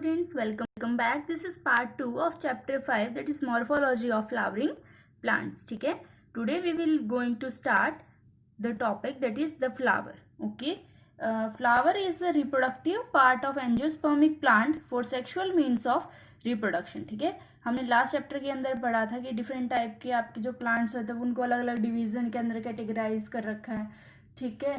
students, welcome back. This is part 2 of chapter 5, that is morphology of flowering plants. ठीक है, today we will going to start the topic that is the flower. Okay, flower is the reproductive part of angiospermic plant for sexual means of reproduction. ठीक है, हमने last chapter के अंदर पढ़ा था कि डिफरेंट टाइप के आपके जो प्लांट्स होते हैं उनको अलग अलग डिवीजन के अंदर कैटेगराइज कर रखा है. ठीक है,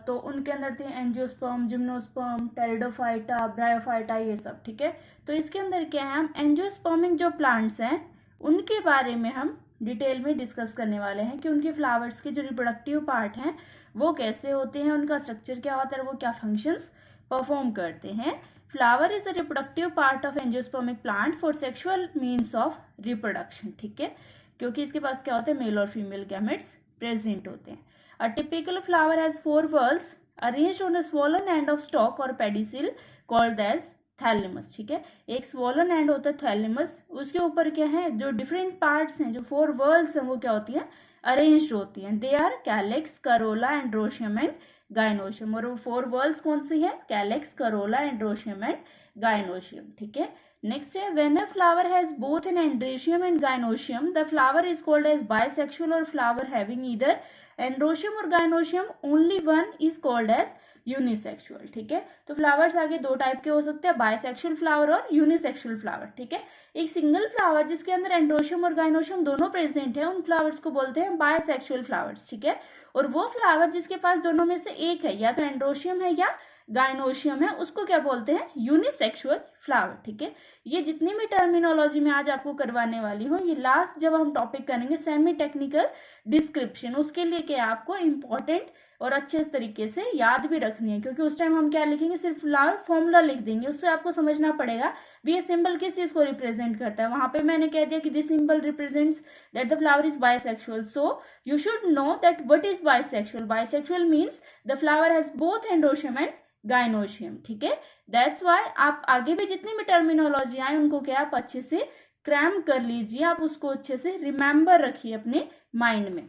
तो उनके अंदर थे एंजियोस्पर्म, जिम्नोस्पर्म, टेरिडोफाइटा, ब्रायोफाइटा, ये सब. ठीक है, तो इसके अंदर क्या है, हम एंजियोस्पर्मिक जो प्लांट्स हैं उनके बारे में हम डिटेल में डिस्कस करने वाले हैं कि उनके फ्लावर्स के जो रिप्रोडक्टिव पार्ट हैं वो कैसे होते हैं, उनका स्ट्रक्चर क्या होता है, वो क्या फंक्शंस परफॉर्म करते हैं. Flower is a reproductive part of angiospermic plant for sexual means of reproduction. ठीक है, क्योंकि इसके पास क्या होता है, मेल और फीमेल गैमेट्स प्रेजेंट होते हैं. A typical flower has 4 whorls arranged on a swollen end of stalk or pedicel called as thalamus. ठीक है, एक swollen end होता है thalamus, उसके ऊपर क्या है, जो different parts हैं, जो 4 whorls हैं वो क्या होती हैं, arranged होती हैं. They are calyx, corolla, androecium and gynoecium. और वो 4 whorls कौन सी है, calyx, corolla, androecium and gynoecium. ठीक है, next है, when a flower has both an androecium and gynoecium, the flower is called as bisexual or flower having either androecium और gynoecium. Only one is called as unisexual. ठीक है, तो flowers आगे दो type के हो सकते हैं, बायसेक्सुअल फ्लावर और यूनिसेक्सुअल फ्लावर. ठीक है, एक सिंगल फ्लावर जिसके अंदर एंड्रोशियम और गायनोशियम दोनों प्रेजेंट है उन फ्लावर्स को बोलते हैं बायसेक्सुअल फ्लावर्स. ठीक है, और वो फ्लावर जिसके पास दोनों में से एक है, या तो एंड्रोशियम है या गायनोशियम है, उसको क्या बोलते हैं, यूनिसेक्सुअल फ्लावर. ठीक है, ये जितनी भी टर्मिनोलॉजी में आज आपको करवाने वाली हूँ, ये लास्ट जब हम टॉपिक करेंगे सेमी टेक्निकल डिस्क्रिप्शन, उसके लिए क्या आपको इंपॉर्टेंट और अच्छे तरीके से याद भी रखनी है, क्योंकि उस टाइम हम क्या लिखेंगे, सिर्फ फ्लावर फॉर्मूला लिख देंगे, उससे आपको समझना पड़ेगा भी ये सिंबल किस चीज को रिप्रेजेंट करता है. वहां पे मैंने कह दिया कि this symbol represents that the flower is bisexual, so you should know that what is bisexual. Bisexual means the flower has both androecium and gynoecium. ठीक है, दैट्स वाई आप आगे भी जितनी भी टर्मिनोलॉजी आए उनको क्या आप अच्छे से क्रैम कर लीजिए, आप उसको अच्छे से रिमेंबर रखिए अपने माइंड में.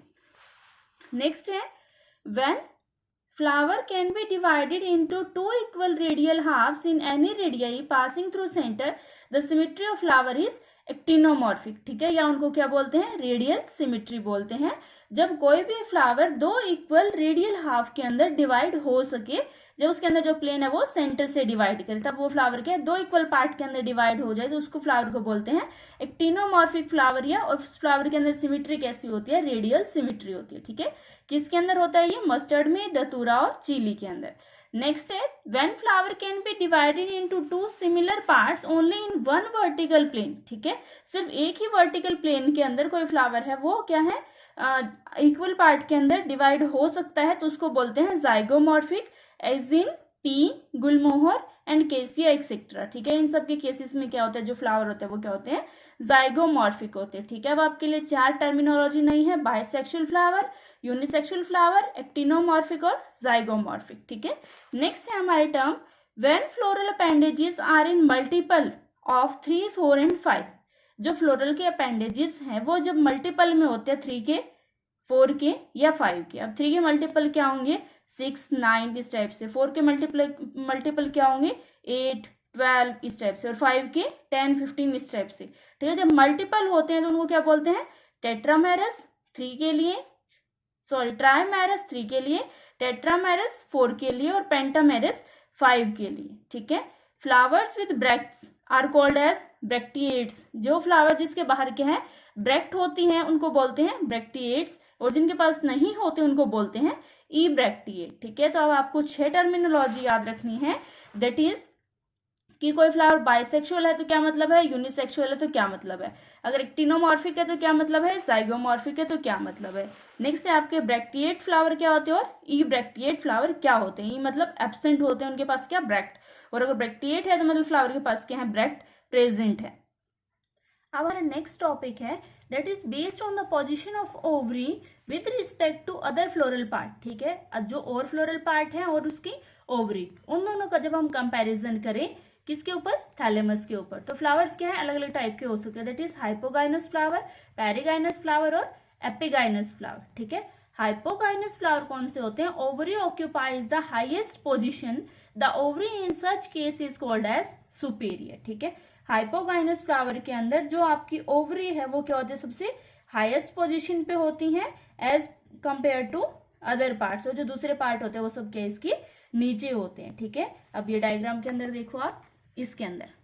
नेक्स्ट है, when flower can be divided into 2 equal radial halves in any radii passing through centre, the symmetry of flower is actinomorphic. ठीक है, या उनको क्या बोलते हैं, रेडियल सिमेट्री बोलते हैं. जब कोई भी फ्लावर 2 इक्वल रेडियल हाफ के अंदर डिवाइड हो सके, जब उसके अंदर जो प्लेन है वो सेंटर से डिवाइड करे, तब वो फ्लावर क्या है, 2 इक्वल पार्ट के अंदर डिवाइड हो जाए तो उसको फ्लावर को बोलते हैं एक्टिनोमॉर्फिक फ्लावर. या उस फ्लावर के अंदर सिमेट्री कैसी होती है, रेडियल सिमेट्री होती है. ठीक है, किसके अंदर होता है ये, मस्टर्ड में, दतूरा और चिली के अंदर. नेक्स्ट है, when flower can be divided into 2 similar parts only in 1 vertical plane. ठीक है, सिर्फ एक ही वर्टिकल प्लेन के अंदर कोई फ्लावर है वो क्या है, इक्वल पार्ट के अंदर डिवाइड हो सकता है, तो उसको बोलते हैं zygomorphic, as in pea, gulmohar and cassia etcetera. ठीक है, इन सब के केसेस में क्या होता है, जो फ्लावर होते हैं वो क्या होते हैं, जाइगोमॉर्फिक होते हैं. ठीक है, अब आपके लिए 4 टर्मिनोलॉजी नहीं है, bisexual flower, unisexual flower, actinomorphic और जाइगोमॉर्फिक. ठीक है, नेक्स्ट है हमारे term, when floral appendages are in multiple of 3, 4 and 5. जो फ्लोरल के अपेंडेजेस हैं वो जब मल्टीपल में होते हैं 3 के, 4 के या 5 के. अब 3 के मल्टीपल क्या होंगे, 6, 9 इस टाइप से. 4 के मल्टीपल क्या होंगे, 8, 12 इस टाइप से. और 5 के 10, 15 इस टाइप से. ठीक है, जब मल्टीपल होते हैं तो उनको क्या बोलते हैं, टेट्रामेरस 3 के लिए, सॉरी ट्राइमेरस 3 के लिए, टेट्रामेरस 4 के लिए और पेंटामेरस 5 के लिए. ठीक है, flowers with bracts are called as bracteates. जो फ्लावर जिसके बाहर के हैं ब्रैक्ट होती हैं उनको बोलते हैं ब्रैक्टिएट्स, और जिनके पास नहीं होते उनको बोलते हैं ई ब्रैक्टिएट. ठीक है, तो अब आपको 6 टर्मिनोलॉजी याद रखनी है, दैट इज कि कोई फ्लावर बाइसेक्सुअल है तो क्या मतलब है, यूनिसेक्सुअल है तो क्या मतलब है, अगर एक्टिनोमॉर्फिक है तो क्या मतलब है, जाइगोमॉर्फिक है तो क्या मतलब है. नेक्स्ट है आपके ब्रैक्टिएट फ्लावर क्या होते हैं और ई ब्रैक्टिएट फ्लावर क्या होते हैं. ई मतलब एब्सेंट होते हैं, उनके पास क्या ब्रैक्ट, और अगर ब्रैक्टिएट है तो मतलब फ्लावर के पास क्या है, ब्रैक्ट प्रेजेंट है. अब हमारा नेक्स्ट टॉपिक है, that is based on the position of ovary with respect to other floral part. ठीक है, अब जो और फ्लोरल पार्ट है और उसकी ओवरी, उन दोनों का जब हम कंपैरिजन करें किसके ऊपर, थैलेमस के ऊपर, तो फ्लावर्स क्या है, अलग अलग टाइप के हो सकते हैं, that is hypogynous flower, perigynous flower और एपिगाइनस फ्लावर. ठीक है, हाइपोकाइनस फ्लावर कौन से होते हैं? Ovary occupies the highest position, the ovary in such case is called as superior. ठीक है, हाइपोकाइनस फ्लावर के अंदर जो आपकी ओवरी है वो क्या होती है? सबसे हाईएस्ट पोजिशन पे होती हैं as compare to other parts, और जो दूसरे पार्ट होते हैं वो सब क्या इसके नीचे होते हैं। ठीक है, अब ये डायग्राम के अंदर देखो आप, इसके अंदर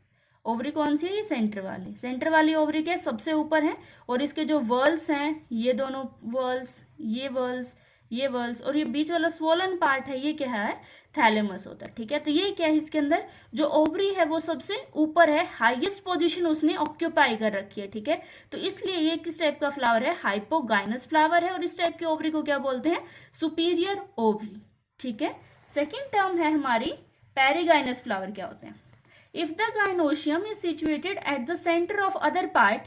ओवरी कौन सी है? ये सेंटर वाली ओवरी क्या है? सबसे ऊपर है, और इसके जो वर्ल्स हैं, ये दोनों वर्ल्स, ये वर्ल्स और ये बीच वाला स्वोलन पार्ट है, ये क्या है? थैलेमस होता है। ठीक है, तो ये क्या है? इसके अंदर जो ओवरी है वो सबसे ऊपर है, हाईएस्ट पोजीशन उसने ऑक्यूपाई कर रखी है। ठीक है, तो इसलिए ये किस टाइप का फ्लावर है? हाइपोगाइनस फ्लावर है, और इस टाइप की ओवरी को क्या बोलते हैं? Superior ovary. ठीक है, सेकेंड टर्म है हमारी पेरिगाइनस फ्लावर। क्या होते हैं? If the gynoecium is situated at the centre of other part,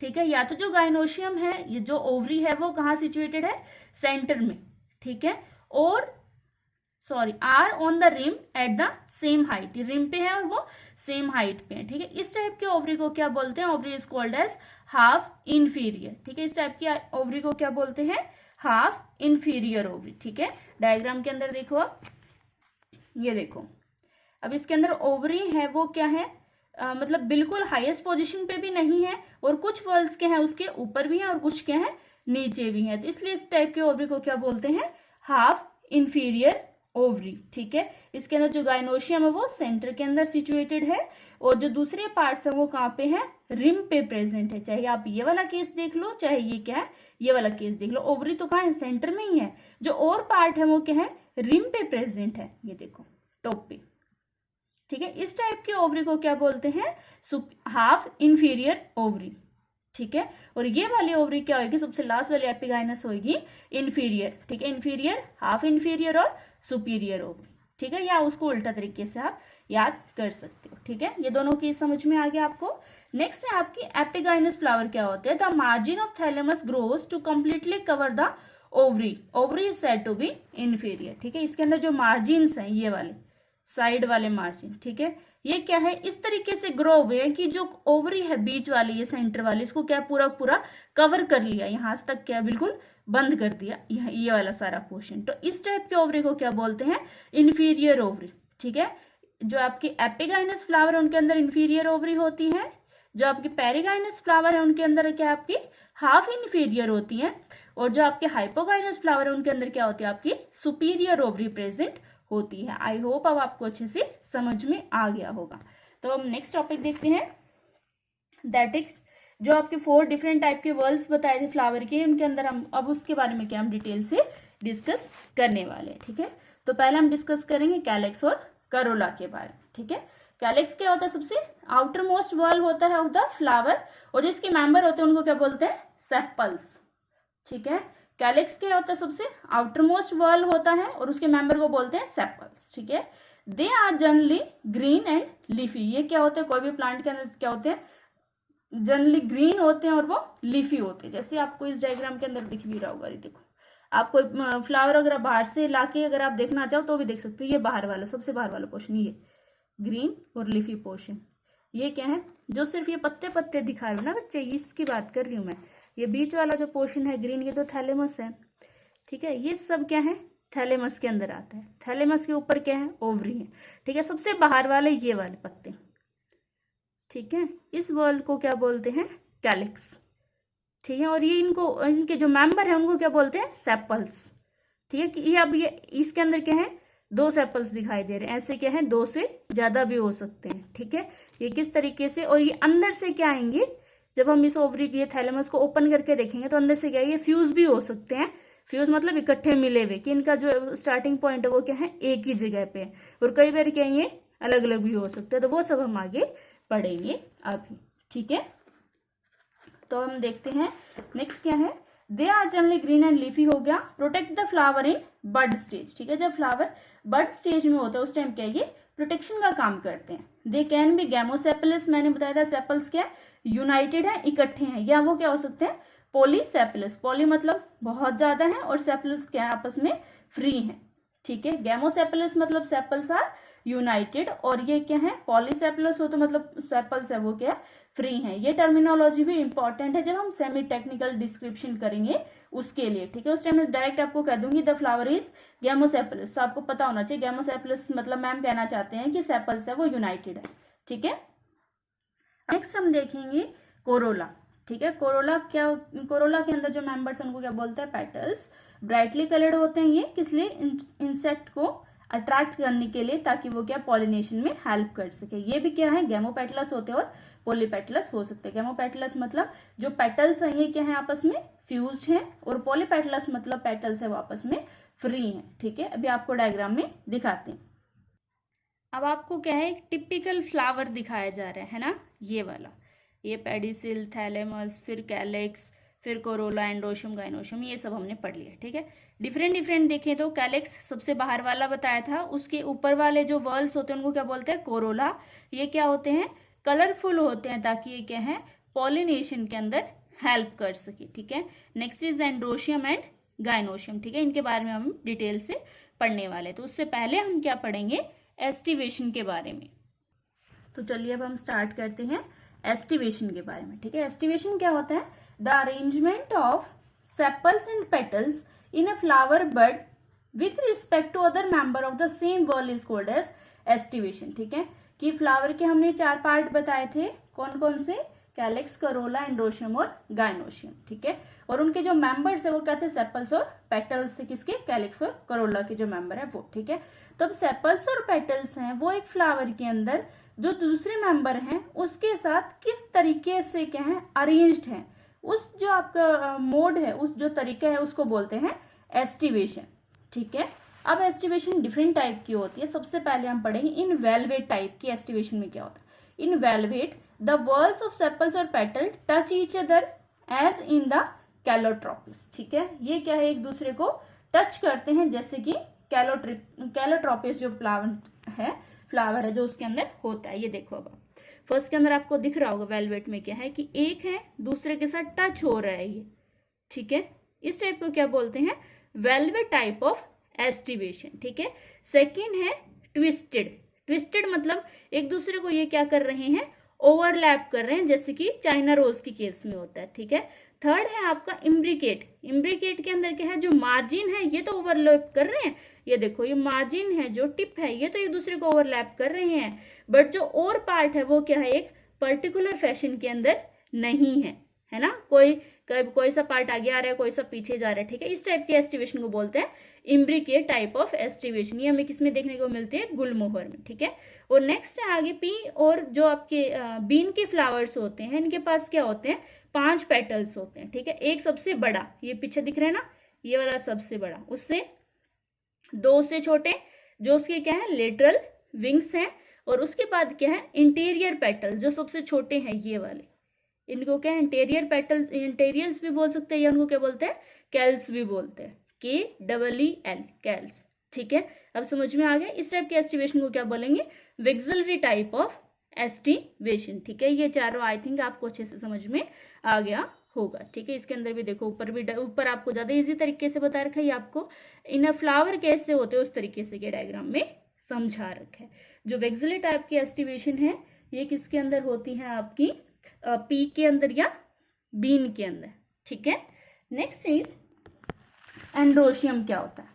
ठीक है, या तो जो गाइनोशियम है, ये जो ओवरी है वो कहाँ सिचुएटेड है? सेंटर में। ठीक है, और are on the rim at the same height, rim पे है और वो सेम हाइट पे है। ठीक है, इस टाइप के ओवरी को क्या बोलते हैं? Ovary is called as half inferior. ठीक है, इस टाइप की ओवरी को क्या बोलते हैं? Half inferior ovary. ठीक है, डायग्राम के अंदर देखो आप, ये देखो, अब इसके अंदर ओवरी है वो क्या है? मतलब बिल्कुल हाईएस्ट पोजीशन पे भी नहीं है, और कुछ वर्ल्स के हैं उसके ऊपर भी हैं और कुछ के हैं नीचे भी हैं, तो इसलिए इस टाइप के ओवरी को क्या बोलते हैं? Half inferior ovary. ठीक है, इसके अंदर जो गाइनोशियम है वो सेंटर के अंदर सिचुएटेड है, और जो दूसरे पार्ट्स है वो कहाँ पे है? रिम पे प्रेजेंट है। चाहे आप ये वाला केस देख लो, चाहे ये क्या है? ये वाला केस देख लो, ओवरी तो कहाँ है? सेंटर में ही है, जो और पार्ट है वो क्या है? रिम पे प्रेजेंट है, ये देखो टॉप पे। ठीक है, इस टाइप की ओवरी को क्या बोलते हैं? Half inferior ovary. ठीक है, और ये वाली ओवरी क्या होगी? सबसे लास्ट वाली एपिगाइनस होगी इन्फीरियर। ठीक है, इन्फीरियर, हाफ इन्फीरियर और सुपीरियर ओवरी। ठीक है, या उसको उल्टा तरीके से आप याद कर सकते हो। ठीक है, ये दोनों की समझ में आ गया आपको। नेक्स्ट है आपकी एपिगाइनस फ्लावर। क्या होते हैं? The margin of thalamus grows to completely cover the ovary, ovary is said to be inferior. ठीक है, इसके अंदर जो मार्जिन्स हैं, ये वाले साइड वाले मार्जिन, ठीक है, ये क्या है? इस तरीके से ग्रो हुए हैं कि जो ओवरी है बीच वाली, ये सेंटर वाली, इसको क्या पूरा पूरा कवर कर लिया, यहाँ तक क्या बिल्कुल बंद कर दिया, ये वाला सारा पोर्शन। तो इस टाइप के ओवरी को क्या बोलते हैं? Inferior ovary. ठीक है, जो आपकी एपिगाइनस फ्लावर है उनके अंदर इन्फीरियर ओवरी होती है, जो आपकी पेरिगाइनस फ्लावर है उनके अंदर क्या आपकी हाफ इन्फीरियर होती है, और जो आपके हाइपोगाइनस फ्लावर है उनके अंदर क्या होती है? आपकी सुपीरियर ओवरी प्रेजेंट होती है। आई होप अब आपको अच्छे से समझ में आ गया होगा। तो हम नेक्स्ट टॉपिक देखते हैं, दैट इज जो आपके 4 डिफरेंट टाइप के वर्ल्स बताए थे फ्लावर के, उनके अंदर हम अब उसके बारे में क्या हम डिटेल से डिस्कस करने वाले हैं। ठीक है, तो पहले हम डिस्कस करेंगे कैलेक्स और करोला के बारे में। ठीक है, कैलेक्स क्या होता है? सबसे आउटर मोस्ट वॉल होता है ऑफ द फ्लावर, और जिसके मेंबर होते हैं उनको क्या बोलते हैं? सेपल्स। ठीक है, कैलेक्स क्या होता है? सबसे आउटर मोस्ट वॉल होता है, और उसके मेंबर को बोलते हैं सेपल्स। ठीक है, they are generally green and leafy. ये क्या होते हैं? कोई भी प्लांट के अंदर क्या होते हैं? जनरली ग्रीन होते हैं और वो लीफी होते हैं। जैसे आपको इस डायग्राम के अंदर दिख भी रहा होगा, ये देखो, आप कोई फ्लावर अगर बाहर से लाके अगर आप देखना चाहो तो भी देख सकते हो। ये बाहर वाला, सबसे बाहर वाला पोर्शन, ये ग्रीन और लीफी पोर्शन, ये क्या है? जो सिर्फ ये पत्ते पत्ते दिखा रहे हो ना बच्चे, इसकी बात कर रही हूँ मैं। ये बीच वाला जो पोर्शन है ग्रीन, ये तो थैलेमस है। ठीक है, ये सब क्या है? थैलेमस के अंदर आता है। थैलेमस के ऊपर क्या है? ओवरी है। ठीक है, सबसे बाहर वाले ये वाले पत्ते, ठीक है, इस वॉल को क्या बोलते हैं? कैलिक्स। ठीक है, और ये इनके जो मेंबर है उनको क्या बोलते हैं? सेपल्स। ठीक है, कि ये अब ये इसके अंदर क्या है? 2 सेपल्स दिखाई दे रहे हैं, ऐसे क्या है? 2 से ज्यादा भी हो सकते हैं। ठीक है, ये किस तरीके से, और ये अंदर से क्या आएंगे? जब हम इस ओवरी ये थैलेमस को ओपन करके देखेंगे तो अंदर से क्या है? ये फ्यूज भी हो सकते हैं। फ्यूज मतलब इकट्ठे मिले हुए, कि इनका जो स्टार्टिंग पॉइंट है वो क्या है? एक ही जगह पे है, और कई बार क्या है? ये अलग अलग भी हो सकते हैं। तो वो सब हम आगे पढ़ेंगे अभी। ठीक है, तो हम देखते हैं नेक्स्ट क्या है। They are generally green and leafy हो गया। Protect the flower in bud stage. ठीक है, जब फ्लावर बड स्टेज में होता है उस टाइम क्या है? ये प्रोटेक्शन का काम करते हैं। दे कैन बी गैमोसेपलस, मैंने बताया था सेपल्स क्या यूनाइटेड है, इकट्ठे हैं, या वो क्या हो सकते हैं? पॉलीसेपलस। पॉली मतलब बहुत ज्यादा है, और सेपल्स क्या है? आपस में फ्री है। ठीक है, गैमोसेपलस मतलब सेपल्स आर यूनाइटेड, और ये क्या है? पॉलीसेपलस हो तो मतलब सेपल्स है वो क्या है? फ्री है। ये टर्मिनोलॉजी भी इंपॉर्टेंट है, जब हम सेमी टेक्निकल डिस्क्रिप्शन करेंगे उसके लिए, ठीक है। उस टाइम में डायरेक्ट आपको कह दूंगी द फ्लावर इज गैमोसेपलस, तो आपको पता होना चाहिए गैमोसेपलस मतलब मैम कहना चाहते हैं कि सेपल्स है वो यूनाइटेड है, ठीक है। नेक्स्ट हम देखेंगे कोरोला, ठीक है। कोरोला कोरोला के अंदर जो मेंबर्स हैं उनको क्या बोलते हैं, पेटल्स। ब्राइटली कलर्ड होते हैं ये, किस लिए, इंसेक्ट को अट्रैक्ट करने के लिए, ताकि वो क्या पॉलिनेशन में हेल्प कर सके। ये भी क्या है, गैमोपेटलस होते हैं और पॉलीपेटलस हो सकते हैं। गैमोपेटलस मतलब जो पेटल्स हैं ये क्या है, आपस में फ्यूज्ड हैं, और पॉलीपेटलस मतलब पेटल्स है वो आपस में फ्री हैं, ठीक है। अभी आपको डायग्राम में दिखाते हैं। अब आपको क्या है, एक टिपिकल फ्लावर दिखाया जा रहा है ना, ये वाला, ये पेडिसिल, थैलेमस, फिर कैलेक्स, फिर कोरोला, एंड्रोशियम, गाइनोशियम, ये सब हमने पढ़ लिया, ठीक है। डिफरेंट देखें तो कैलेक्स सबसे बाहर वाला बताया था, उसके ऊपर वाले जो वर्ल्स होते हैं उनको क्या बोलते हैं, कोरोला। ये क्या होते हैं, कलरफुल होते हैं, ताकि ये क्या है, पॉलिनेशन के अंदर हेल्प कर सके, ठीक है। Next is androecium and gynoecium, ठीक है। इनके बारे में हम डिटेल से पढ़ने वाले, तो उससे पहले हम क्या पढ़ेंगे, एस्टिवेशन के बारे में। तो चलिए अब हम स्टार्ट करते हैं एस्टिवेशन के बारे में, ठीक है। एस्टिवेशन क्या होता है, the arrangement of sepals and petals in a flower bud with respect to other member of the same whorl is called as aestivation, ठीक है। कि फ्लावर के हमने 4 पार्ट बताए थे, कौन कौन से, कैलेक्स, करोला, एंड्रोशियम और गाइनोशियम, ठीक है। और उनके जो मेंबर्स है वो क्या थे, सेपल्स और पेटल्स से, किसके, कैलेक्स और करोला के जो मेंबर है वो, ठीक है। तब सेपल्स और पेटल्स हैं वो एक फ्लावर के अंदर जो दूसरे मेंबर हैं उसके साथ किस तरीके से क्या है, अरेंज्ड हैं, उस जो आपका मोड है, उस जो तरीका है उसको बोलते हैं एस्टिवेशन, ठीक है। अब एस्टिवेशन डिफरेंट टाइप की होती है। सबसे पहले हम पढ़ेंगे इन वेलवेट टाइप की एस्टिवेशन में क्या होता है। In valvate the whorls of sepals और petal touch each other as in the calotropis, ठीक है। ये क्या है, एक दूसरे को टच करते हैं, जैसे कि कैलोट्रोपिस जो फ्लावर है जो उसके अंदर होता है। ये देखो अब फर्स्ट के अंदर आपको दिख रहा होगा वेलवेट में क्या है कि एक है दूसरे के साथ टच हो रहा है ये, ठीक है। इस टाइप को क्या बोलते हैं, वेलवेट टाइप ऑफ एस्टिवेशन, ठीक है। सेकेंड है ट्विस्टेड मतलब एक दूसरे को ये क्या कर रहे हैं, ओवरलैप कर रहे हैं, जैसे कि चाइना रोज के केस में होता है, ठीक है। थर्ड है आपका इम्ब्रिकेट के अंदर क्या है, जो मार्जिन है ये तो ओवरलैप कर रहे हैं, ये देखो ये मार्जिन है, जो टिप है ये तो एक दूसरे को ओवरलैप कर रहे हैं, बट जो और पार्ट है वो क्या है, एक पर्टिकुलर फैशन के अंदर नहीं है ना, कोई सा पार्ट आगे आ रहा है, कोई सा पीछे जा रहा है, ठीक है। इस टाइप की एस्टिवेशन को बोलते हैं इम्ब्रिकेट टाइप ऑफ एस्टिवेशन। ये हमें किसमें देखने को मिलती है, गुलमोहर में, ठीक है। और नेक्स्ट है आगे पी, और जो आपके बीन के फ्लावर्स होते हैं इनके पास क्या होते हैं, 5 पेटल्स होते हैं, ठीक है। एक सबसे बड़ा, ये पीछे दिख रहा है ना, ये वाला सबसे बड़ा, उससे 2 से छोटे जो उसके क्या है, लेटरल विंग्स हैं, और उसके बाद क्या है, इंटीरियर पेटल्स जो सबसे छोटे हैं ये वाले, इनको क्या है, इंटीरियर पेटल्स, इंटीरियल्स भी बोल सकते हैं, या उनको क्या बोलते हैं, कैल्स भी बोलते हैं, KEEL, कैल्स, ठीक है। अब समझ में आ गया। इस टाइप के एस्टिवेशन को क्या बोलेंगे, विक्सिलरी टाइप ऑफ एस्टिवेशन, ठीक है। ये चारों आई थिंक आपको अच्छे से समझ में आ गया होगा, ठीक है। इसके अंदर भी देखो ऊपर आपको ज्यादा इजी तरीके से बता रखा है, आपको इन फ्लावर कैसे होते हैं उस तरीके से के डायग्राम में समझा रखा है। जो वेक्सिलरी टाइप की एस्टिवेशन है ये किसके अंदर होती है, आपकी पी के अंदर या बीन के अंदर, ठीक है। नेक्स्ट इज एंड्रोशियम क्या होता है,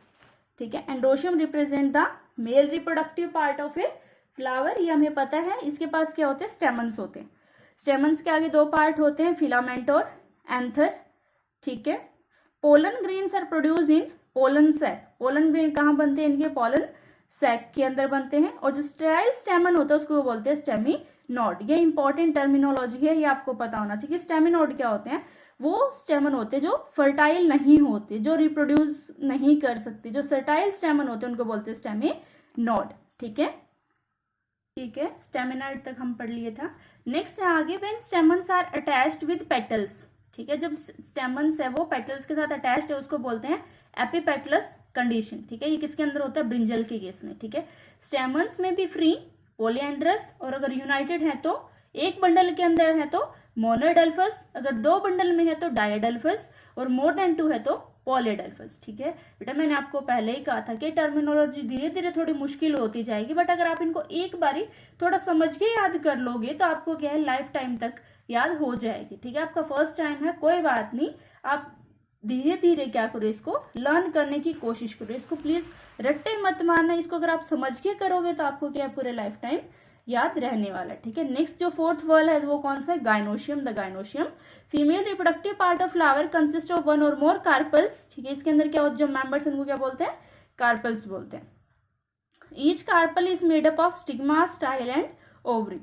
ठीक है। Androecium represent the male reproductive part of a flower, ये हमें पता है। इसके पास क्या होते हैं, स्टेमन्स होते हैं। स्टेमन्स के आगे 2 पार्ट होते हैं, फिलामेंट और एंथर, ठीक है। Pollen grains are produce in pollen sac. Pollen grain कहाँ बनते हैं, इनके पोलन सैक के अंदर बनते हैं। और जो स्टेराइल स्टेमन होता है उसको बोलते हैं स्टेमिनोड। ये इंपॉर्टेंट टर्मिनोलॉजी है, ये आपको पता होना चाहिए कि स्टेमिनोड क्या होते हैं। वो स्टेमन होते हैं जो फर्टाइल नहीं होते, जो रिप्रोड्यूस नहीं कर सकते, जो सर्टाइल स्टेमन होते हैं उनको बोलते हैं स्टेमिनोड, ठीक है। ठीक है, स्टेमिनोड तक हम पढ़ लिए था। नेक्स्ट है आगे, when stamens are attached with petals, ठीक है। जब स्टेमन्स है वो पेटल्स के साथ अटैच्ड है उसको बोलते हैं एपिपेटलस कंडीशन, ठीक है। ये किसके अंदर होता है, ब्रिंजल के केस में, ठीक है। स्टेमन्स में भी फ्री, पॉलीएंड्रस, और अगर यूनाइटेड है तो एक बंडल के अंदर है तो मोनोडेल्फस, अगर 2 बंडल में है तो डायडेल्फस, और मोर देन 2 है तो पॉलीडेल्फस, ठीक है। बेटा मैंने आपको पहले ही कहा था कि टर्मिनोलॉजी धीरे धीरे थोड़ी मुश्किल होती जाएगी, बट अगर आप इनको एक बारी थोड़ा समझ के याद कर लोगे तो आपको क्या है, लाइफ टाइम तक याद हो जाएगी, ठीक है। आपका फर्स्ट टाइम है, कोई बात नहीं, आप धीरे धीरे क्या करो, इसको लर्न करने की कोशिश करो। इसको प्लीज रट्टे मत मारना, इसको अगर आप समझ के करोगे तो आपको क्या पूरे लाइफ टाइम याद रहने वाला है, ठीक है। नेक्स्ट जो फोर्थ वर्ड है वो कौन सा है, gynoecium. The gynoecium female reproductive part of flower consist of one और मोर कार्पल्स, ठीक है। इसके अंदर क्या होता है, जो मेंबर्स उनको क्या बोलते हैं, कार्पल्स बोलते हैं। Each carpel is made up of stigma, style and ovary,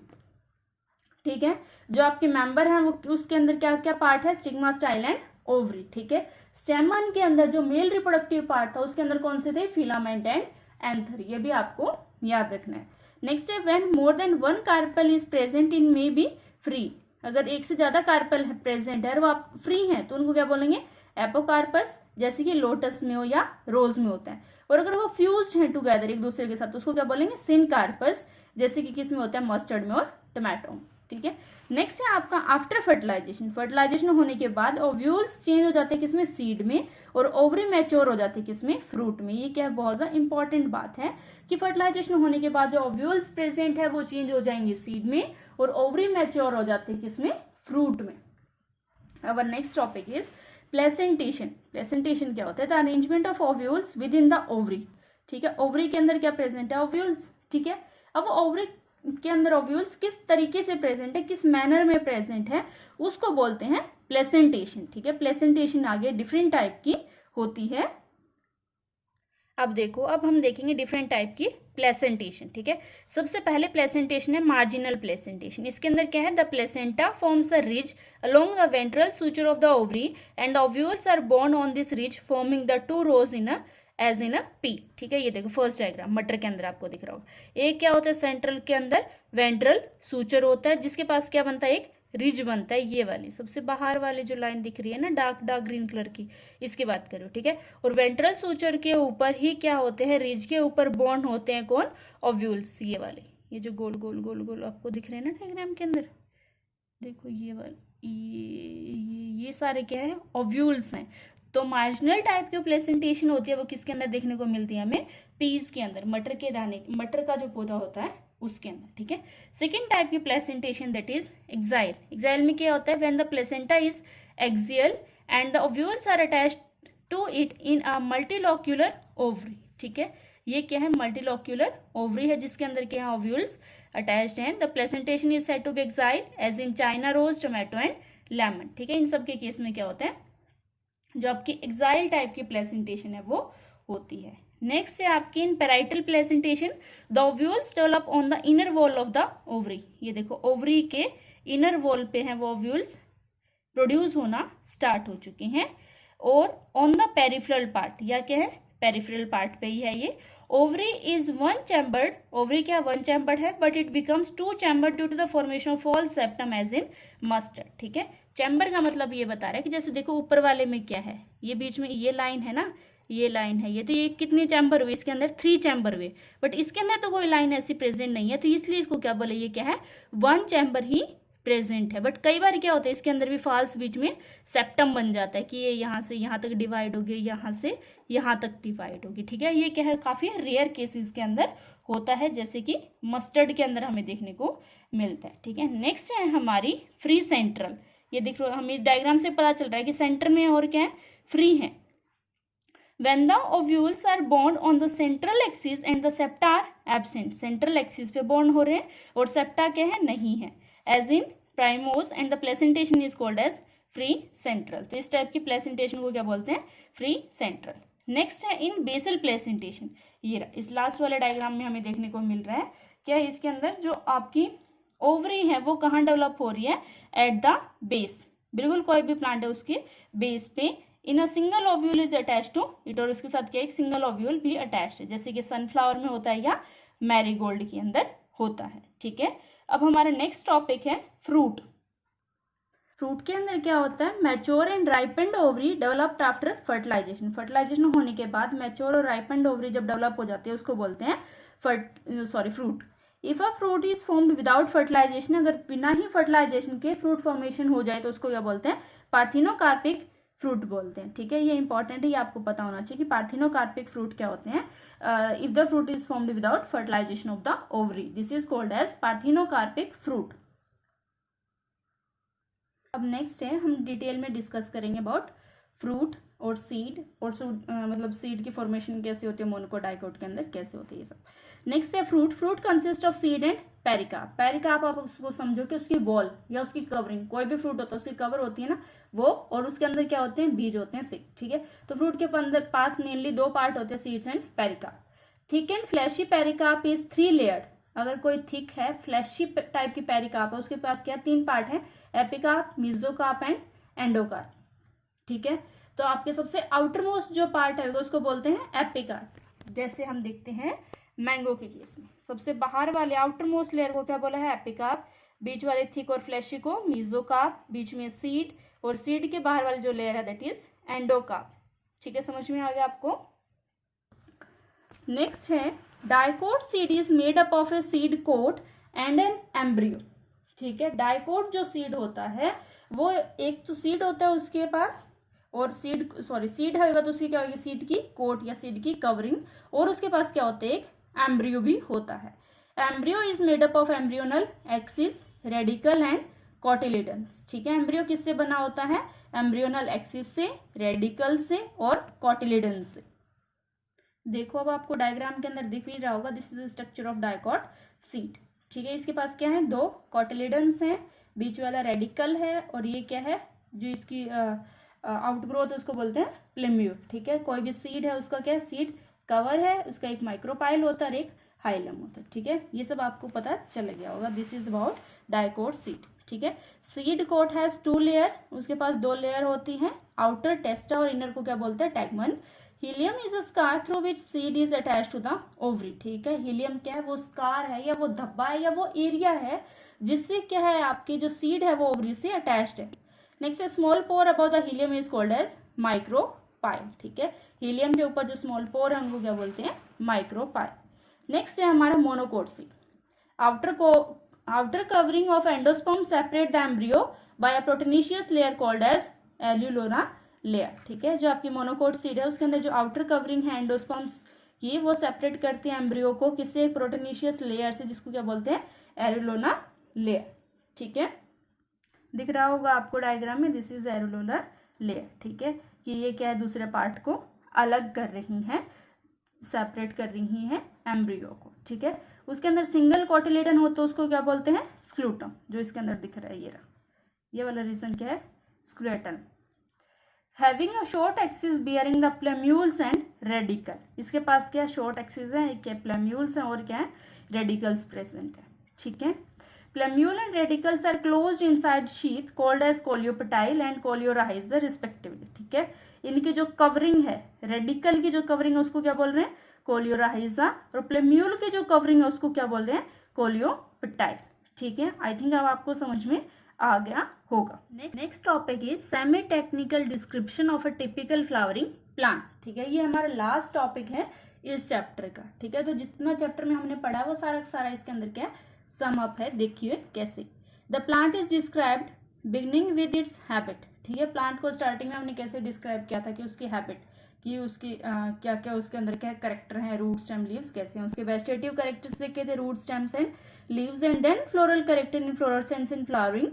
ठीक है। जो आपके मेंबर हैं वो उसके अंदर क्या क्या पार्ट है, स्टिग्मा, स्टाइल एंड ओवरी, ठीक है। स्टेमन के अंदर जो मेल रिप्रोडक्टिव पार्ट था उसके अंदर कौन से थे, फिलामेंट एंड एंथर, ये भी आपको याद रखना है। नेक्स्ट है when more than one carpel is present in may be free, अगर एक से ज्यादा कार्पल प्रेजेंट है और वो आप फ्री हैं तो उनको क्या बोलेंगे, एपोकार्पस, जैसे कि लोटस में हो या रोज में होता है। और अगर वो फ्यूज्ड हैं टुगेदर एक दूसरे के साथ तो उसको क्या बोलेंगे, सिनकार्पस, जैसे कि किस में होता है, मस्टर्ड में और टमाटो में, ठीक है। नेक्स्ट है आपका आफ्टर फर्टिलाइजेशन, फर्टिलाइजेशन होने के बाद ओव्यूल्स चेंज हो जाते हैं किसमें, सीड में, और ओवरी मैच्योर हो जाती है किसमें, फ्रूट में। ये क्या है, बहुत ज्यादा इंपॉर्टेंट बात है कि फर्टिलाइजेशन होने के बाद जो ओव्यूल्स प्रेजेंट है वो चेंज हो जाएंगे सीड में, और ओवरी मैच्योर हो जाते हैं किसमें, फ्रूट में। Our next topic is placentation. Placentation क्या होता है, the arrangement of ovules with in the ovary, ठीक है। ओवरी के अंदर क्या प्रेजेंट है, ओव्यूल्स, ठीक है। अब ओवरी के अंदर ओव्यूल्स किस तरीके से प्रेजेंट है, किस मैनर में प्रेजेंट है, उसको बोलते हैं प्लेसेंटेशन, ठीक है। प्लेसेंटेशन आगे डिफरेंट टाइप की होती है। अब देखो, अब हम देखेंगे डिफरेंट टाइप की प्लेसेंटेशन, ठीक है। सबसे पहले प्लेसेंटेशन है मार्जिनल प्लेसेंटेशन। इसके अंदर क्या है, the placenta forms a ridge along the ventral suture of the ovary and the ovules are borne on this ridge forming the two rows in a as in a pea, ठीक है। ये देखो first diagram मटर के अंदर आपको दिख रहा होगा। एक क्या होता है, सेंट्रल के अंदर वेंट्रल सूचर होता है जिसके पास क्या बनता है, एक रिज बनता है, ये वाली सबसे बाहर वाली जो लाइन दिख रही है ना डार्क डार्क ग्रीन कलर की, इसकी बात करो, ठीक है। और वेंट्रल सूचर के ऊपर ही क्या होते हैं, रिज के ऊपर बॉन्ड होते हैं कौन, ओव्यूल्स, ये वाले, ये जो गोल गोल गोल गोल आपको दिख रहे हैं ना डायग्राम के अंदर, देखो ये वाले, ये सारे क्या है, ओव्यूल्स हैं। तो मार्जिनल टाइप की प्लेसेंटेशन होती है वो किसके अंदर देखने को मिलती है हमें, पीस के अंदर, मटर के दाने, मटर का जो पौधा होता है उसके अंदर, ठीक है। सेकेंड टाइप की placentation that is axile. Axile में क्या होता है, when the placenta is axial and the ovules are attached to it in a multilocular ovary, ठीक है। ये क्या है, मल्टीलोक्यूलर ओवरी है जिसके अंदर क्या है, ओव्यूल्स अटैच्ड हैं। The placentation is said to be axile as in china rose, tomato and lemon, ठीक है। इन सब के केस में क्या होता है, जो आपकी एक्साइल टाइप की प्लेसेंटेशन है वो होती है। नेक्स्ट है आपकी in parietal placentation, the ovules develop on the inner wall of the ovary. ये देखो ओवरी के इनर वॉल पे हैं वो ओव्यूल्स प्रोड्यूस होना स्टार्ट हो चुके हैं। और ऑन द पेरिफेरल पार्ट, या क्या है, पेरिफेरल पार्ट पे ही है ये। Ovary is one chambered, ovary क्या वन चैम्बर्ड है, but it becomes two chambered due to the formation of false septum as in mustard, ठीक है। चैम्बर का मतलब ये बता रहा है कि जैसे देखो ऊपर वाले में क्या है, ये बीच में ये लाइन है ना, ये लाइन है, ये तो ये कितने चैम्बर हुए, इसके अंदर 3 चैम्बर हुए, बट इसके अंदर तो कोई लाइन ऐसी प्रेजेंट नहीं है, तो इसलिए इसको क्या बोले, ये क्या है, वन चैम्बर ही प्रेजेंट है। बट कई बार क्या होता है, इसके अंदर भी फॉल्स बीच में सेप्टम बन जाता है कि ये यहाँ से यहाँ तक डिवाइड होगी, यहाँ से यहाँ तक डिवाइड होगी, ठीक है। ये क्या है, काफी रेयर केसेस के अंदर होता है, जैसे कि मस्टर्ड के अंदर हमें देखने को मिलता है, ठीक है। नेक्स्ट है हमारी फ्री सेंट्रल। ये देख रहे हो, हमें डायग्राम से पता चल रहा है कि सेंटर में और क्या है, फ्री है। When the ovules are bound on the central axis and the septa are absent, central axis पे bond हो रहे हैं और septa क्या है, नहीं है, as in primose, and the placentation is called as free central। तो इस टाइप की प्लेसेंटेशन को क्या बोलते हैं, फ्री सेंट्रल। नेक्स्ट है इन बेसल प्लेसेंटेशन। ये इस लास्ट वाले डायग्राम में हमें देखने को मिल रहा है क्या, इसके अंदर जो आपकी ओवरी है वो कहाँ डेवलप हो रही है, एट द बेस, बिल्कुल कोई भी प्लांट है उसके बेस पे। In a single ovule is attach to it, और उसके साथ क्या एक सिंगल ओव्यूल भी अटैच्ड है, जैसे कि सनफ्लावर में होता है या मैरीगोल्ड के अंदर होता है, ठीक है। अब हमारा नेक्स्ट टॉपिक है फ्रूट। फ्रूट के अंदर क्या होता है, mature and ripened ovary developed after fertilisation. Fertilisation होने के बाद मैच्योर और राइपेंड ओवरी जब डेवलप हो जाती है उसको बोलते हैं fruit. If a fruit is formed without fertilisation, अगर बिना ही फर्टिलाइजेशन के फ्रूट फॉर्मेशन हो जाए तो उसको क्या बोलते हैं, पार्थिनोकार्पिक फ्रूट बोलते हैं, ठीक है। ये इंपॉर्टेंट है, ये आपको पता होना चाहिए कि पार्थिनोकार्पिक फ्रूट क्या होते हैं। If the fruit is formed without fertilisation of the ovary, this is called as parthenocarpic fruit. अब नेक्स्ट है, हम डिटेल में डिस्कस करेंगे अबाउट फ्रूट और सीड और मतलब सीड की फॉर्मेशन कैसे होती है मोनोकोडाइकोट के अंदर, कैसे होती है ये सब। नेक्स्ट है fruit. Fruit consist of seed and pericarp. Pericarp आप उसको समझो कि उसकी वॉल या उसकी कवरिंग, कोई भी फ्रूट होता है उसकी कवर होती है ना वो, और उसके अंदर क्या होते हैं, बीज होते हैं, सीड। ठीक है, तो फ्रूट के अंदर पास मेनली दो पार्ट होते हैं, seeds and pericarp. Thick and fleshy pericarp is 3 layered. अगर कोई थिक है फ्लैशी टाइप की पेरिकार्प है उसके पास क्या 3 पार्ट है, एपिकार्प, मेसोकार्प एंड एंडोकार्प। ठीक है, तो आपके सबसे आउटर मोस्ट जो पार्ट है उसको बोलते हैं एपिकार्प। जैसे हम देखते हैं मैंगो के केस में, सबसे बाहर वाले आउटर मोस्ट लेयर को क्या बोला है, एपिकार्प। बीच वाले थिक और फ्लैशी को मेसोकार्प, बीच में सीड, और सीड के बाहर वाले जो लेयर है दैट इज एंडोकार्प। ठीक है, समझ में आ गया आपको। नेक्स्ट है dicot seed is made up of a seed coat and an embryo. ठीक है, डाइकोट जो सीड होता है वो एक तो सीड होता है उसके पास, और सीड होगा तो उसकी क्या होगी, सीड की कोट या सीड की कवरिंग, और उसके पास क्या होता है, एक एम्ब्रियो भी होता है। Embryo is made up of embryonal axis, radical and cotyledons. ठीक है, एम्ब्रियो किससे बना होता है, एम्ब्रियोनल एक्सिस से, रेडिकल से और कॉटिलिडन्स से। देखो अब आपको डायग्राम के अंदर दिख ही रहा होगा, this is the structure of dicot seed. ठीक है, इसके पास क्या है, दो कॉटिलिडन्स हैं, बीच वाला रेडिकल है, और ये क्या है जो इसकी आउटग्रोथ है उसको बोलते हैं प्लेम्यूल। ठीक है, कोई भी सीड है उसका क्या है, सीड कवर है, उसका एक माइक्रोपाइल होता है और एक हाइलम होता है। ठीक है, ये सब आपको पता चल गया होगा। This is about dicot seed. ठीक है, सीड कोट हैज 2 लेयर, उसके पास 2 लेयर होती हैं, आउटर टेस्टा और इनर को क्या बोलते हैं, tegmen. Hilum is a scar through which seed is attached to the ovary. ठीक है, हीलियम क्या है, वो स्कार है या वो धब्बा है या वो एरिया है जिससे क्या है आपकी जो सीड है वो ओवरी से अटैच्ड है। नेक्स्ट है small pore about the hilum is called as micropyle. ठीक है, हीलियम के ऊपर जो स्मॉल पोर है उनको क्या बोलते हैं, माइक्रोपाइल। नेक्स्ट है हमारा monocot seed. Outer covering of endosperm separate the embryo by a proteinaceous layer called as aleurone layer. ठीक है, जो आपकी मोनोकोट सीड है उसके अंदर जो आउटर कवरिंग है एंडोस्पर्म्स की वो सेपरेट करती है एम्ब्रियो को किससे, प्रोटीनेशियस लेयर से, जिसको क्या बोलते हैं, एल्यूलोना लेयर। ठीक है, दिख रहा होगा आपको डायग्राम में, दिस इज एल्यूलोना लेयर। ठीक है, कि ये क्या है, दूसरे पार्ट को अलग कर रही हैं, सेपरेट कर रही हैं एम्ब्रियो को। ठीक है, उसके अंदर सिंगल कॉटिलेडन हो तो उसको क्या बोलते हैं, स्क्लूटम। जो इसके अंदर दिख रहा है ये रहा, ये वाला रीजन क्या है, scutellum. Having a short axis bearing the plumules and radicle. इसके पास क्या शॉर्ट एक्सिस है, एक क्या प्लेम्यूल्स है और क्या है, रेडिकल्स प्रेजेंट है। ठीक है, plumule and radicles are closed inside sheath called as coleoptile and coleorhiza respectively. ठीक है, इनकी जो कवरिंग है, रेडिकल की जो कवरिंग है उसको क्या बोल रहे हैं, कोलियोराइजा, और प्लेम्यूल की जो कवरिंग है उसको क्या बोल रहे हैं, कोलियोपेटाइल। ठीक है, आई थिंक अब आपको समझ में आ गया होगा। Next topic is semi technical description of a typical flowering plant. ठीक है, ये हमारा लास्ट टॉपिक है इस चैप्टर का। ठीक है, तो जितना चैप्टर में हमने पढ़ा वो सारा इसके अंदर क्या सम अप है। देखिए कैसे, the plant is described beginning with its habit. ठीक है, प्लांट को स्टार्टिंग में हमने कैसे डिस्क्राइब किया था कि उसकी हैबिट, कि उसकी क्या क्या उसके अंदर क्या करेक्टर हैं, रूट स्टेम लीव्स कैसे हैं, उसके वेजिटेटिव कैरेक्टरिस्टिक के थे root stems and leaves, and then floral character inflorescence in flowering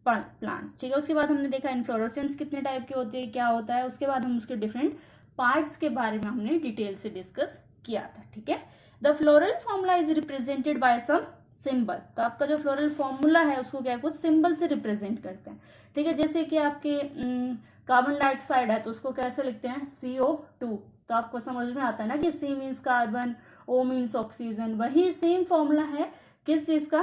plants. ठीक है, उसके बाद हमने देखा इनफ्लोरेसेंस कितने टाइप की होती है, क्या होता है, उसके बाद हम उसके डिफरेंट पार्ट्स के बारे में हमने डिटेल से डिस्कस किया था। ठीक है, the floral formula is represented by some symbol. तो आपका जो फ्लोरल फॉर्मूला है उसको क्या कुछ सिंबल से रिप्रेजेंट करते हैं। ठीक है, जैसे कि आपके कार्बन डाइऑक्साइड है तो उसको कैसे लिखते हैं, CO2। तो आपको समझ में आता है ना कि C means carbon, O means oxygen. वही सेम फॉर्मूला है किस चीज का,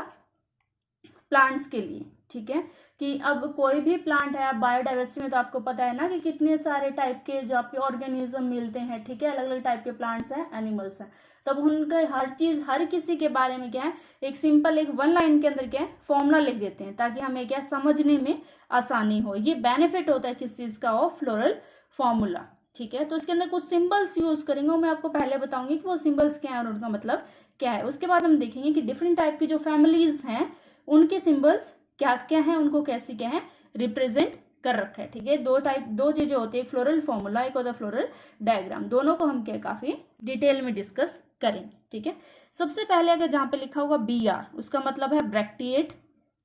प्लांट्स के लिए। ठीक है, कि अब कोई भी प्लांट है, आप बायोडाइवर्सिटी में तो आपको पता है ना कि कितने सारे टाइप के जो आपके ऑर्गेनिज्म मिलते हैं। ठीक है, अलग अलग टाइप के प्लांट्स हैं, एनिमल्स हैं, तब उनका हर चीज, हर किसी के बारे में क्या है, एक सिंपल एक 1 लाइन के अंदर क्या है फॉर्मूला लिख देते हैं ताकि हमें क्या समझने में आसानी हो। ये बेनिफिट होता है किस चीज का, ऑफ फ्लोरल फॉर्मूला। ठीक है, तो इसके अंदर कुछ सिंबल्स यूज करेंगे, मैं आपको पहले बताऊंगी कि वो सिंबल्स क्या है और उनका मतलब क्या है। उसके बाद हम देखेंगे कि डिफरेंट टाइप की जो फैमिलीज हैं उनके सिंबल्स क्या क्या है, उनको कैसे क्या है रिप्रेजेंट कर रखा है। ठीक है, दो चीजें होती है, एक फ्लोरल फॉर्मूला, एक होता है फ्लोरल डायग्राम। दोनों को हम क्या काफी डिटेल में डिस्कस करेंगे। ठीक है, सबसे पहले अगर जहां पे लिखा होगा BR उसका मतलब है ब्रैक्टिएट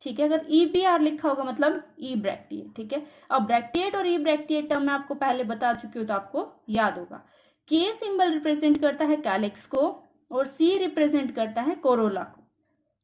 ठीक है। अगर EBR लिखा होगा मतलब ई ब्रैक्टिएट, ठीक है। अब ब्रैक्टिएट और ई ब्रैक्टिएट टर्म मैं आपको पहले बता चुकी हूँ तो आपको याद होगा। K सिंबल रिप्रेजेंट करता है कैलिक्स को और C रिप्रेजेंट करता है कोरोला को,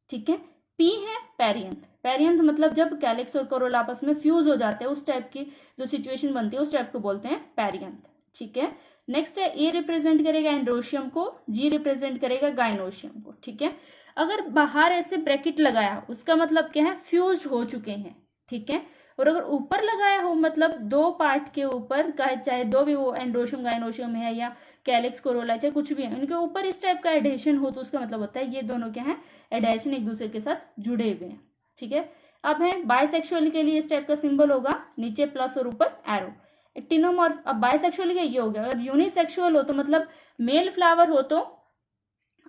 ठीक है। P है पेरियंथ, पेरियंथ मतलब जब कैलिक्स और कोरोला आपस में फ्यूज हो जाते हैं उस टाइप की जो सिचुएशन बनती है उस टाइप को बोलते हैं पेरियंथ, ठीक है। नेक्स्ट है A रिप्रेजेंट करेगा एंड्रोशियम को, G रिप्रेजेंट करेगा गाइनोशियम को, ठीक है। अगर बाहर ऐसे ब्रैकेट लगाया उसका मतलब क्या है, फ्यूज हो चुके हैं, ठीक है। और अगर ऊपर लगाया हो मतलब दो पार्ट के ऊपर, चाहे दो भी वो एंड्रोशियम गाइनोशियम है या कैलिक्स कोरोला चाहे कुछ भी है, उनके ऊपर इस टाइप का एडेशन हो तो उसका मतलब होता है ये दोनों क्या है, एडेशन एक दूसरे के साथ जुड़े हुए हैं, ठीक है। अब है बाइसेक्सुअल के लिए इस टाइप का सिंबल होगा, नीचे प्लस और ऊपर एरो। एक्टिनोमॉर्फ, अब बाइसेक्सुअल का ये हो गया। अगर यूनिसेक्सुअल हो तो मतलब मेल फ्लावर हो तो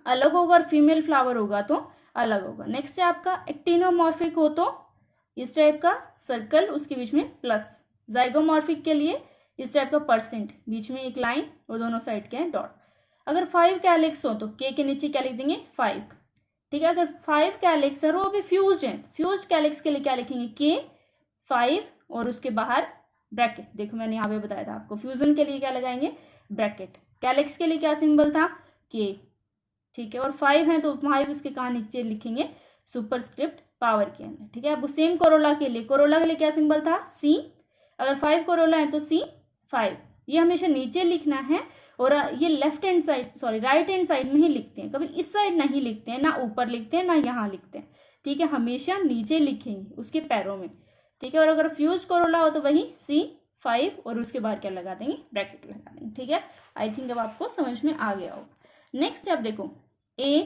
अलग होगा और फीमेल फ्लावर होगा तो अलग होगा। नेक्स्ट है आपका एक्टिनोमॉर्फिक हो तो इस टाइप का सर्कल, उसके बीच में प्लस। जाइगोमॉर्फिक के लिए इस टाइप का परसेंट, बीच में एक लाइन और दोनों साइड के हैं डॉट। अगर 5 कैलिक्स हो तो के नीचे क्या लिख देंगे 5, ठीक है। अगर 5 कैलिक्स है और वो भी फ्यूज्ड है, फ्यूज्ड कैलिक्स के लिए क्या लिखेंगे के 5 और उसके बाहर ब्रैकेट। देखो मैंने यहाँ पे बताया था आपको, फ्यूजन के लिए क्या लगाएंगे ब्रैकेट, कैलिक्स के लिए क्या सिंबल था के, ठीक है। और 5 है तो 5 उसके कहाँ नीचे लिखेंगे सुपरस्क्रिप्ट पावर के अंदर, ठीक है। अब सेम कोरोला के लिए, कोरोला के लिए क्या सिंबल था सी, अगर 5 कोरोला है तो C5, ये हमेशा नीचे लिखना है। और ये left hand side sorry right hand side में ही लिखते हैं, कभी इस साइड नहीं लिखते हैं, ना ऊपर लिखते हैं ना यहाँ लिखते हैं, ठीक है। हमेशा नीचे लिखेंगे उसके पैरों में, ठीक है। और अगर फ्यूज कोरोला हो तो वही C5 और उसके बाद क्या लगा देंगे ब्रैकेट लगा देंगे, ठीक है। आई थिंक अब आपको समझ में आ गया होगा। नेक्स्ट आप देखो A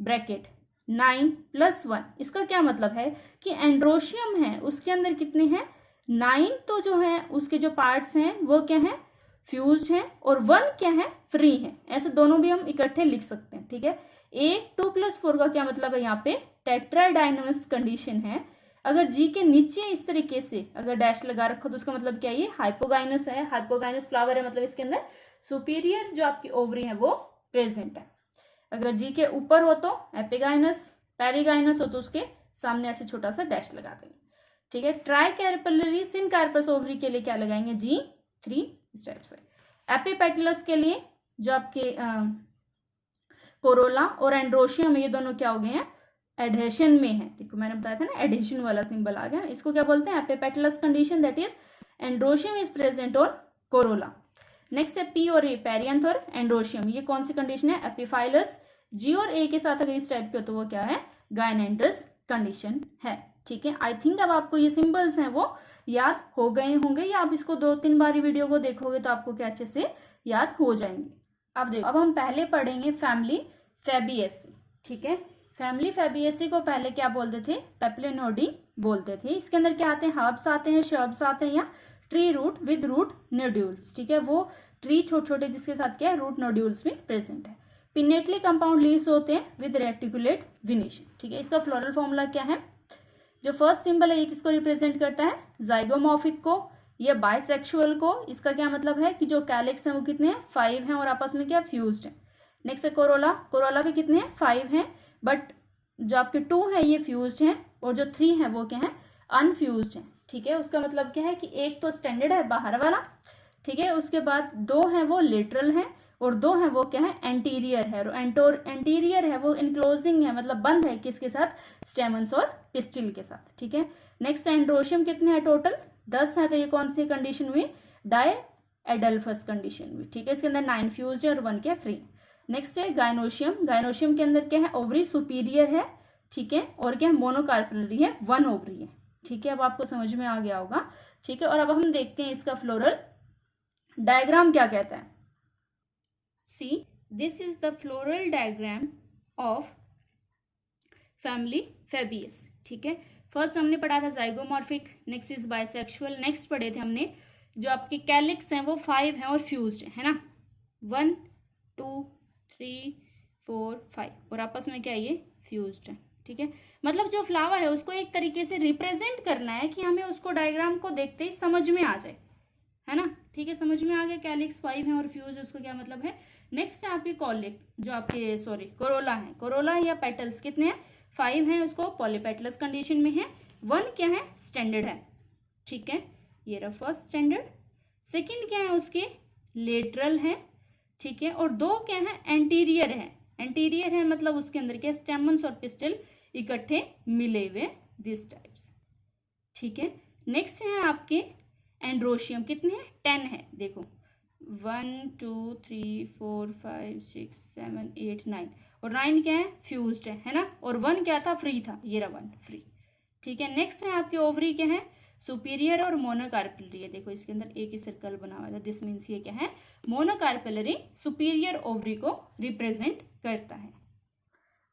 ब्रैकेट 9 + 1, इसका क्या मतलब है कि एंड्रोशियम है उसके अंदर कितने हैं 9, तो जो है उसके जो पार्ट्स हैं वो क्या है फ्यूज्ड हैं, और 1 क्या है फ्री है। ऐसे दोनों भी हम इकट्ठे लिख सकते हैं, ठीक है। A 2 + 4 का क्या मतलब है, यहाँ पे टेट्राडाइनमस कंडीशन है। अगर G के नीचे इस तरीके से अगर डैश लगा रखो तो उसका मतलब क्या है, ये हाइपोगाइनस है, हाइपोगाइनस फ्लावर है, मतलब इसके अंदर सुपीरियर जो आपकी ओवरी है वो प्रेजेंट है। अगर G के ऊपर हो तो एपिगाइनस, पेरिगाइनस हो तो उसके सामने ऐसे छोटा सा डैश लगा देंगे, ठीक है। ट्राइकैरपलरी सिनकार्पस ओवरी के लिए क्या लगाएंगे G3 इस टाइप से। एपिपेटलस के लिए जो आपके कोरोला और एंड्रोशियम ये दोनों क्या हो गए हैं एडहेशन में है। देखो मैंने बताया था ना एडहेशन वाला सिंबल आ गया, इसको क्या बोलते हैं epipetalous condition, that is androecium is present on Corolla. Next है P और A पेरियंथ और एंड्रोशियम, ये कौन सी कंडीशन है एपिफाइलस। G और A के साथ अगर इस टाइप के हो तो वो क्या है गायनेंड्रस कंडीशन है, ठीक है। आई थिंक अब आपको ये सिंबल्स हैं वो याद हो गए होंगे, या आप इसको 2-3 बार वीडियो को देखोगे तो आपको क्या अच्छे से याद हो जाएंगे। अब देखो अब हम पहले पढ़ेंगे फैमिली फैबिएसी, ठीक है। फैमिली फैबिएसी को पहले क्या बोलते थे पेप्लिनोडी बोलते थे। इसके अंदर क्या आते हैं हर्ब्स आते हैं, शर्ब्स आते हैं या tree root with root nodules, ठीक है। वो ट्री छोटे छोटे जिसके साथ क्या है रूट नोड्यूल्स में प्रेजेंट है। पिनेटली कंपाउंड लीव्स होते हैं विद रेटिकुलेट विनिशन, ठीक है। इसका फ्लोरल फॉर्मूला क्या है, जो फर्स्ट सिंबल है ये किसको रिप्रेजेंट करता है जाइगोमॉर्फिक को, ये बाइसेक्सुअल को। इसका क्या मतलब है कि जो कैलिक्स हैं वो कितने हैं 5 हैं और आपस में क्या फ्यूज्ड है। नेक्स्ट है कोरोला, कोरोला भी कितने हैं 5 हैं, बट जो आपके 2 है ये फ्यूज्ड हैं और जो 3 है वो क्या है अनफ्यूज्ड हैं, ठीक है। उसका मतलब क्या है कि एक तो स्टैंडर्ड है बाहर वाला, ठीक है, उसके बाद 2 हैं वो लेटरल है और 2 हैं वो क्या है एंटीरियर है। और एंटीरियर है वो इनक्लोजिंग है, मतलब बंद है किसके साथ स्टेमन्स और पिस्टिल के साथ, ठीक है। नेक्स्ट एंड्रोशियम कितने हैं टोटल 10 है, तो ये कौन सी कंडीशन हुई डाई एडल्फस कंडीशन हुई, ठीक है। इसके अंदर 9 फ्यूज्ड है और 1 क्या फ्री। नेक्स्ट है गाइनोशियम, गाइनोशियम के अंदर क्या है ओवरी सुपीरियर है, ठीक है, और क्या है मोनोकार्पलरी है 1 ओवरी है, ठीक है। अब आपको समझ में आ गया होगा, ठीक है। और अब हम देखते हैं इसका फ्लोरल डायग्राम क्या कहता है। See, this is the floral diagram of family Fabius, ठीक है। फर्स्ट हमने पढ़ा था zygomorphic, next is bisexual, next पढ़े थे हमने जो आपके कैलिक्स हैं वो 5 हैं और फ्यूज्ड है ना 1 2 3 4 5 और आपस में क्या ये फ्यूज्ड है, ठीक है। मतलब जो फ्लावर है उसको एक तरीके से रिप्रेजेंट करना है कि हमें उसको डायग्राम को देखते ही समझ में आ जाए, है ना। ठीक है, समझ में आ गया। कैलिक्स 5 है और फ्यूज उसका क्या मतलब है। नेक्स्ट है आपके कॉलिक, जो आपके कोरोला है। कोरोला या पेटल्स कितने हैं, 5 हैं, उसको पॉलीपेटलस कंडीशन में है। 1 क्या है, स्टैंडर्ड है। ठीक है, ये रहा फर्स्ट स्टैंडर्ड। सेकंड क्या है उसके, लेटरल है। ठीक है, और 2 क्या है, एंटीरियर है। एंटीरियर है मतलब उसके अंदर क्या, स्टेमन्स और पिस्टल इकट्ठे मिले हुए, दिस टाइप्स। ठीक है, नेक्स्ट है आपके एंड्रोशियम, कितने हैं, 10 है। देखो 1 2 3 4 5 6 7 8 9, और 9 क्या है, फ्यूज्ड है ना। और 1 क्या था, फ्री था, ये रहा 1 फ्री। ठीक है, नेक्स्ट है आपके ओवरी क्या है, सुपीरियर और मोनोकार्पिलरी है। देखो इसके अंदर एक ही सर्कल बना हुआ है, दिस मीन्स ये क्या है, मोनोकार्पिलरी सुपीरियर ओवरी को रिप्रेजेंट करता है।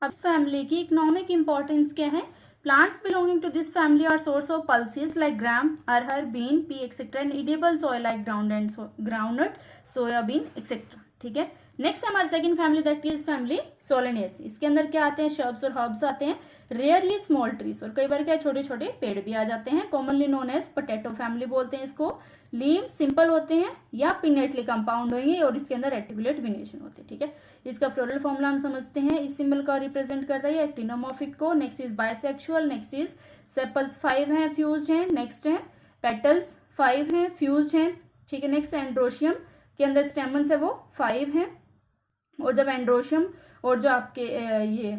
अब फैमिली की इकोनॉमिक इंपॉर्टेंस क्या है। Plants belonging to this family are source of pulses like gram, arhar, bean, pea, etc. and edible soy like groundnut, soya bean, etc. ठीक है, नेक्स्ट हमारा second family that is family Solanaceae. इसके अंदर क्या आते हैं, शर्ब्स और herbs आते हैं, रेयरली स्मॉल ट्रीज, और कई बार क्या छोटे छोटे पेड़ भी आ जाते हैं। Commonly known as potato family बोलते हैं इसको। लीव्स सिंपल होते हैं या पिनेटली कंपाउंड होंगे, और इसके अंदर रेटिकुलेट वेनेशन होते हैं। ठीक है, इसका फ्लोरल फॉर्मूला हम समझते हैं, इस सिंबल का रिप्रेजेंट करता है एक्टिनोमॉर्फिक को। Next is bisexual, next is sepals 5 हैं, फ्यूज्ड हैं। नेक्स्ट है पेटल्स 5 हैं, फ्यूज्ड हैं। ठीक है, नेक्स्ट एंड्रोशियम के अंदर स्टेमन्स है वो 5 हैं, और जब एंड्रोशियम और जो आपके ये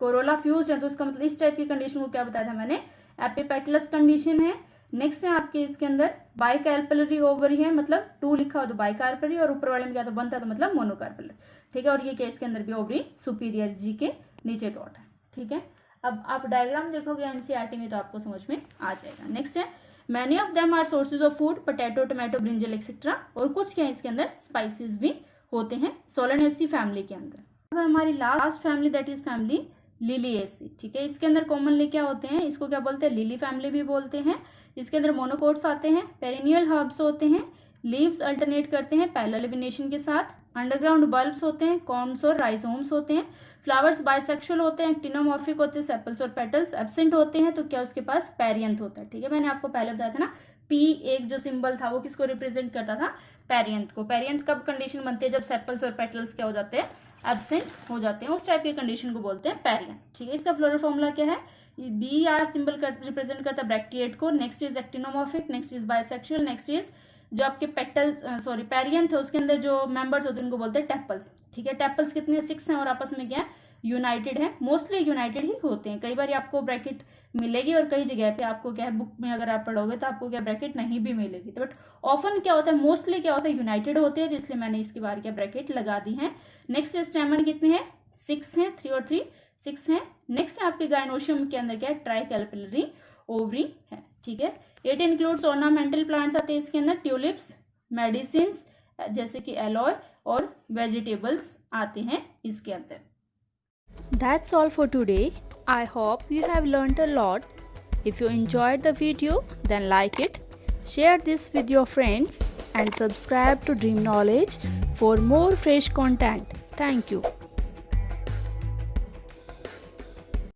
कोरोला फ्यूज है, तो उसका मतलब इस टाइप की कंडीशन को क्या बताया था मैंने, एपिपेटलस कंडीशन है। नेक्स्ट है आपके इसके अंदर बाइकार्पेलरी ओवरी है, मतलब 2 लिखा हो तो बाइकार्पेलरी, और ऊपर वाले में क्या तो बनता है तो मतलब मोनोकार्पेलरी। ठीक है, और ये क्या इसके अंदर भी ओवरी सुपीरियर जी के नीचे डॉट है। ठीक है, अब आप डायग्राम देखोगे एनसीईआरटी में तो आपको समझ में आ जाएगा। नेक्स्ट है many of them are sources of food, potato, tomato, brinjal etcetera, और कुछ क्या इसके अंदर स्पाइसेस भी होते हैं सोलेनेसी फैमिली के अंदर। अब हमारी last family that is family Liliaceae. ठीक है, इसके अंदर कॉमनली क्या होते हैं, इसको क्या बोलते हैं, लिली फैमिली भी बोलते हैं। इसके अंदर मोनोकोट्स आते हैं, पेरिनियल हर्ब्स होते हैं, लीव्स अल्टरनेट करते हैं पैरेलल वेनेशन के साथ, अंडरग्राउंड बल्ब्स होते हैं, कॉर्म्स और राइजोम्स होते हैं, फ्लावर्स बाइसेक्सुअल होते हैं, एक्टिनोमॉर्फिक होते हैं, सेपल्स और पेटल्स एब्सेंट होते हैं, तो क्या उसके पास पेरियंथ होता है। ठीक है, मैंने आपको पहले बताया था ना, पी एक जो सिंबल था वो किसको रिप्रेजेंट करता था, पेरियंथ को। पेरियंथ कब कंडीशन बनती है, जब सेपल्स और पेटल्स क्या हो जाते हैं, एब्सेंट हो जाते हैं, उस टाइप की कंडीशन को बोलते हैं पेरियंथ। ठीक है, इसका फ्लोरल फॉर्मूला क्या है, बी आर सिंबल रिप्रेजेंट करता है ब्रैक्टिएट को। Next is actinomorphic, next is bisexual, next is जो आपके पेटल्स पेरियंथ है उसके अंदर जो मेंबर्स होते हैं उनको बोलते हैं टेपल्स। ठीक है, टेपल्स कितने 6 हैं, और आपस में क्या है, यूनाइटेड है, मोस्टली यूनाइटेड ही होते हैं। कई बार आपको ब्रैकेट मिलेगी और कई जगह पे आपको क्या है, बुक में अगर आप पढ़ोगे तो आपको क्या ब्रैकेट नहीं भी मिलेगी, तो बट ऑफन क्या होता है, मोस्टली क्या होता है, यूनाइटेड होते हैं, तो इसलिए मैंने इसके बारे क्या ब्रैकेट लगा दी है। नेक्स्ट स्टेमन कितने हैं, 6 हैं, 3 और 3 6 हैं। नेक्स्ट है आपके गायनोशियम के अंदर क्या है, ट्राइकैल्पिलरी ओवरी है। ठीक है, इट इंक्लूड्स ऑर्नामेंटल प्लांट्स आते हैं इसके अंदर, ट्यूलिप्स, मेडिसिन जैसे कि एलॉय, और वेजिटेबल्स आते हैं इसके अंदर। That's all for today. I hope you have learned a lot. If you enjoyed the video, then like it, share this with your friends, and subscribe to Dream Knowledge for more fresh content. Thank you.